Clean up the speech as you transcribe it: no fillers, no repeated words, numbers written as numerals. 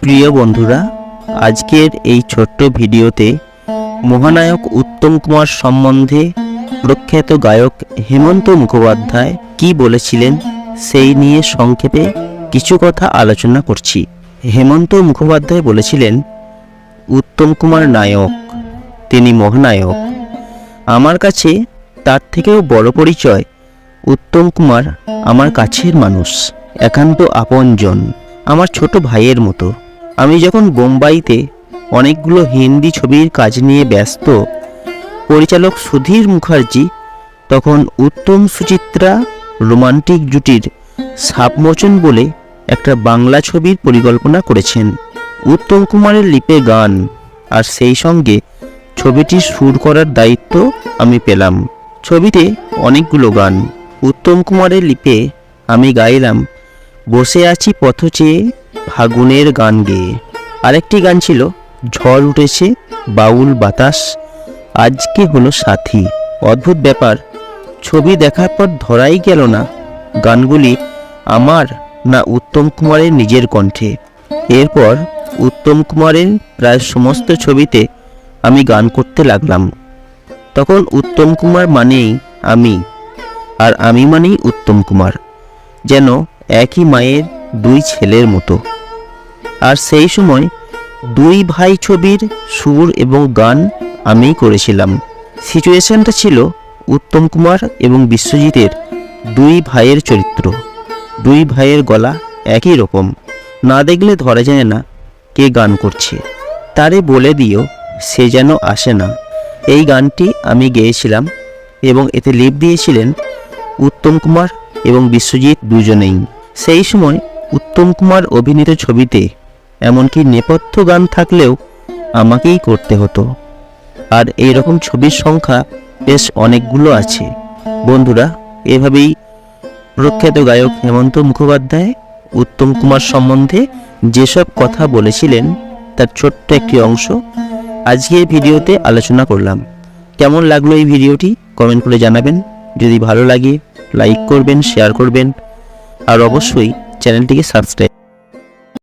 প্রিয় বন্ধুরা, আজকের এই ছোট্ট ভিডিওতে মহানায়ক উত্তম কুমার সম্বন্ধে প্রখ্যাত গায়ক হেমন্ত মুখোপাধ্যায় কি বলেছিলেন সেই নিয়ে সংক্ষেপে কিছু কথা আলোচনা করছি। হেমন্ত মুখোপাধ্যায় বলেছিলেন, উত্তম কুমার নায়ক, তিনি মহানায়ক। আমার কাছে তার থেকেও বড় পরিচয়, উত্তম কুমার আমার কাছের মানুষ, একান্ত আপনজন, আমার ছোট ভাইয়ের মতো। আমি যখন বোম্বাইতে অনেকগুলো হিন্দি ছবির কাজ নিয়ে ব্যস্ত, পরিচালক সুধীর মুখার্জি তখন উত্তম সুচিত্রা রোমান্টিক জুটির সাবমোচন বলে একটা বাংলা ছবির পরিকল্পনা করেছেন। উত্তম কুমারের লিপে গান আর সেই সঙ্গে ছবিটির সুর করার দায়িত্ব আমি পেলাম। ছবিতে অনেকগুলো গান। উত্তম কুমারের লিপে আমি গাইলাম বসে আছি পথ চেয়ে ফাগুনের গান গেয়ে। আরেকটি গান ছিল ঝড় উঠেছে বাউল বাতাস আজকে হলো সাথী। অদ্ভুত ব্যাপার, ছবি দেখার পর ধরাই গেল না গানগুলি আমার না উত্তম কুমারের নিজের কণ্ঠে। এরপর উত্তম কুমারের প্রায় সমস্ত ছবিতে আমি গান করতে লাগলাম। তখন উত্তম কুমার মানেই আমি, আর আমি মানেই উত্তম কুমার, যেন একই মায়ের দুই ছেলের মতো। আর সেই সময় দুই ভাই ছবির সুর এবং গান আমিই করেছিলাম। সিচুয়েশনটা ছিল উত্তম কুমার এবং বিশ্বজিতের দুই ভাইয়ের চরিত্র। দুই ভাইয়ের গলা একই রকম, না দেখলে ধরা যায় না কে গান করছে। তারে বলে দিও সে যেন আসে না, এই গানটি আমি গেয়েছিলাম এবং এতে লিপ দিয়েছিলেন উত্তম কুমার এবং বিশ্বজিৎ দুজনেই। সেই সময় উত্তম কুমার অভিনীত ছবিতে এমনকি নেপথ্য গান থাকলেও আমাকেই করতে হতো। আর এই রকম ছবির সংখ্যা বেশ অনেকগুলো আছে। বন্ধুরা, এভাবেই প্রখ্যাত গায়ক হেমন্ত মুখোপাধ্যায় উত্তম কুমার সম্বন্ধে যেসব কথা বলেছিলেন তার ছোট্ট একটি অংশ আজকের ভিডিওতে আলোচনা করলাম। কেমন লাগলো এই ভিডিওটি কমেন্ট করে জানাবেন। যদি ভালো লাগে লাইক করবেন, শেয়ার করবেন, আর অবশ্যই চ্যানেলটিকে সাবস্ক্রাইব